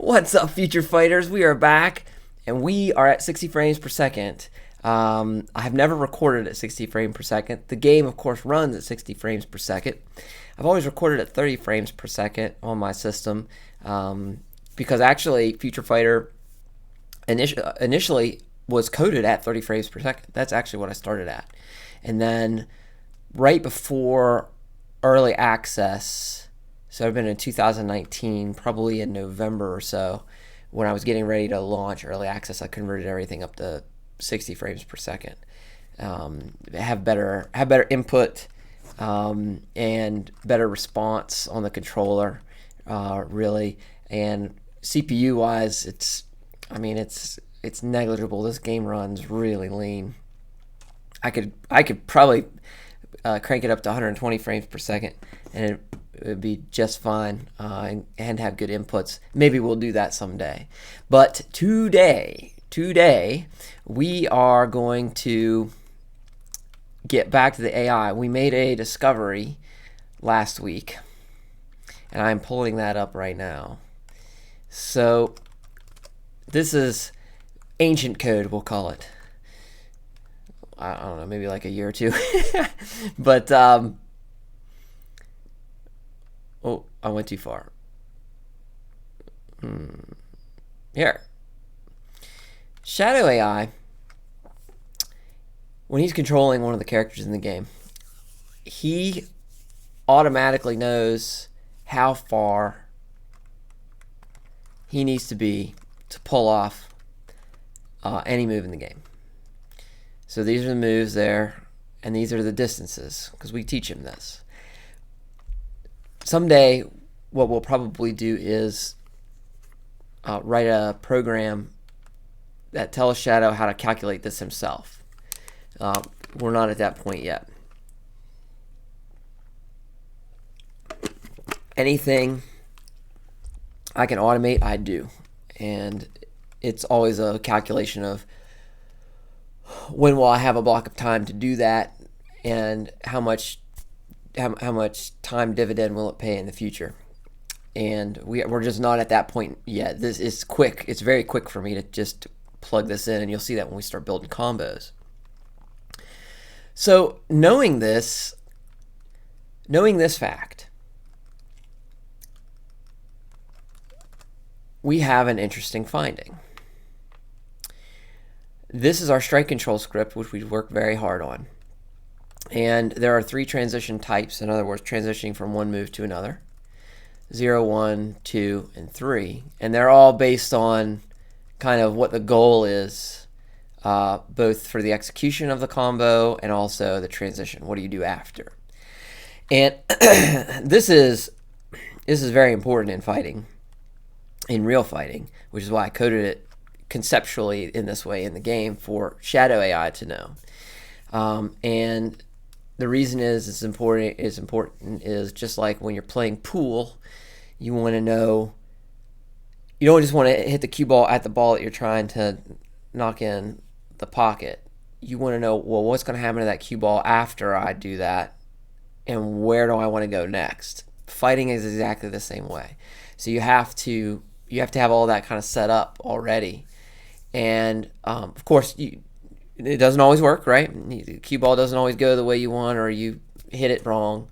What's up, future fighters? We are back, and we are at 60 frames per second. I have never recorded at 60 frames per second. The game, of course, runs at 60 frames per second. I've always recorded at 30 frames per second on my system because actually Future Fighter initially was coded at 30 frames per second. That's actually what I started at. And then right before early access, so I've been in 2019, probably in November or so, when I was getting ready to launch early access, I converted everything up to 60 frames per second. Have better input and better response on the controller, really. And CPU wise, it's negligible. This game runs really lean. I could probably crank it up to 120 frames per second, and it would be just fine, and have good inputs. Maybe we'll do that someday. But today we are going to get back to the AI. We made a discovery last week, and I'm pulling that up right now. So this is ancient code, we'll call it. I don't know, maybe like a year or two. But oh, I went too far. Here. Shadow AI, when he's controlling one of the characters in the game, he automatically knows how far he needs to be to pull off any move in the game. So these are the moves there, and these are the distances, because we teach him this. Someday, what we'll probably do is write a program that tells Shadow how to calculate this himself. We're not at that point yet. Anything I can automate, I do. And it's always a calculation of when will I have a block of time to do that, and how much time dividend will it pay in the future. And we're just not at that point yet. This is quick. It's very quick for me to just plug this in, and you'll see that when we start building combos. So knowing this fact, we have an interesting finding. This is our strike control script, which we work very hard on. And there are 3 transition types, in other words, transitioning from one move to another. 0, 1, 2, and 3. And they're all based on kind of what the goal is, both for the execution of the combo and also the transition. What do you do after? And this is very important in fighting, in real fighting, which is why I coded it conceptually in this way in the game for Shadow AI to know. And the reason it's important is just like when you're playing pool, you want to know, you don't just want to hit the cue ball at the ball that you're trying to knock in the pocket. You want to know, well, what's going to happen to that cue ball after I do that, and where do I want to go next? Fighting is exactly the same way. So you have to have all that kind of set up already. And of course, it doesn't always work, right? The cue ball doesn't always go the way you want, or you hit it wrong.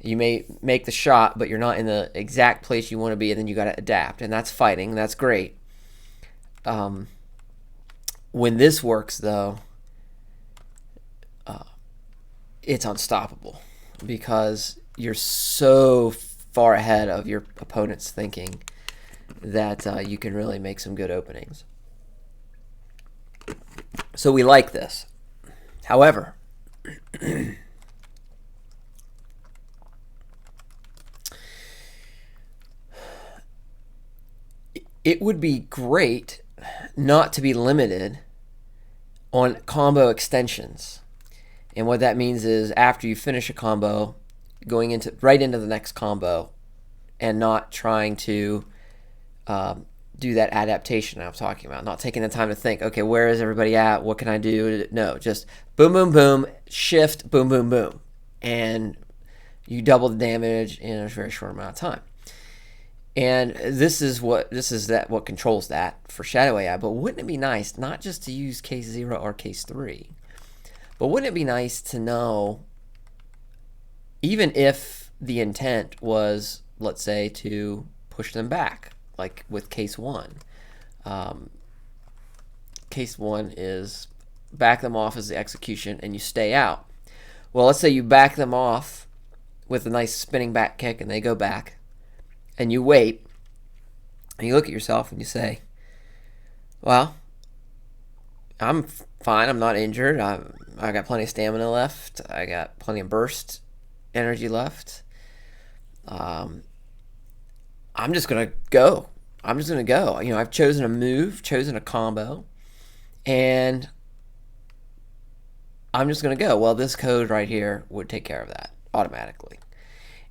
You may make the shot, but you're not in the exact place you want to be, and then you got to adapt, and that's fighting. And that's great. When this works, though, it's unstoppable because you're so far ahead of your opponent's thinking that you can really make some good openings. So we like this. However, it would be great not to be limited on combo extensions. And what that means is after you finish a combo, going right into the next combo, and not trying to do that adaptation I was talking about, not taking the time to think, okay, where is everybody at? What can I do? No, just boom, boom, boom, shift, boom, boom, boom. And you double the damage in a very short amount of time. And this is what controls that for Shadow AI. But wouldn't it be nice not just to use case 0 or case 3, but wouldn't it be nice to know, even if the intent was, let's say, to push them back, like with case 1. Case 1 is back them off as the execution and you stay out. Well, let's say you back them off with a nice spinning back kick and they go back, and you wait, and you look at yourself and you say, well, I'm fine, I'm not injured, I got plenty of stamina left, I got plenty of burst energy left. I'm just gonna go. I've chosen a move, chosen a combo, and I'm just gonna go. Well, this code right here would take care of that automatically.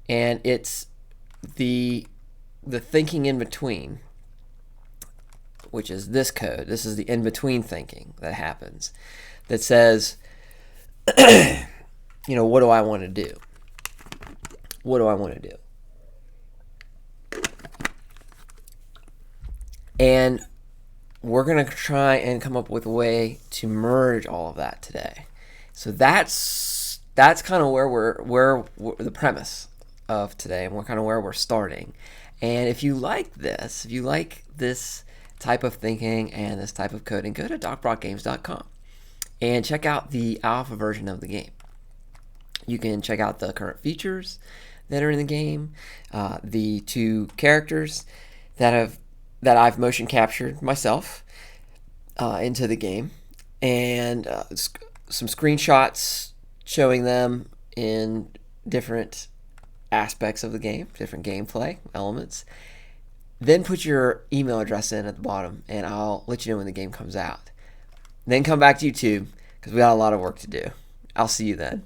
And it's the thinking in between, which is this code. This is the in between thinking that happens, that says, what do I want to do? What do I want to do? And we're going to try and come up with a way to merge all of that today. So that's kind of where the premise of today, and we're kind of where we're starting. And if you like this, type of thinking and this type of coding, go to docbrockgames.com and check out the alpha version of the game. You can check out the current features that are in the game, the 2 characters that I've motion captured myself into the game, and some screenshots showing them in different aspects of the game, different gameplay elements. Then put your email address in at the bottom, and I'll let you know when the game comes out. Then come back to YouTube, because we got a lot of work to do. I'll see you then.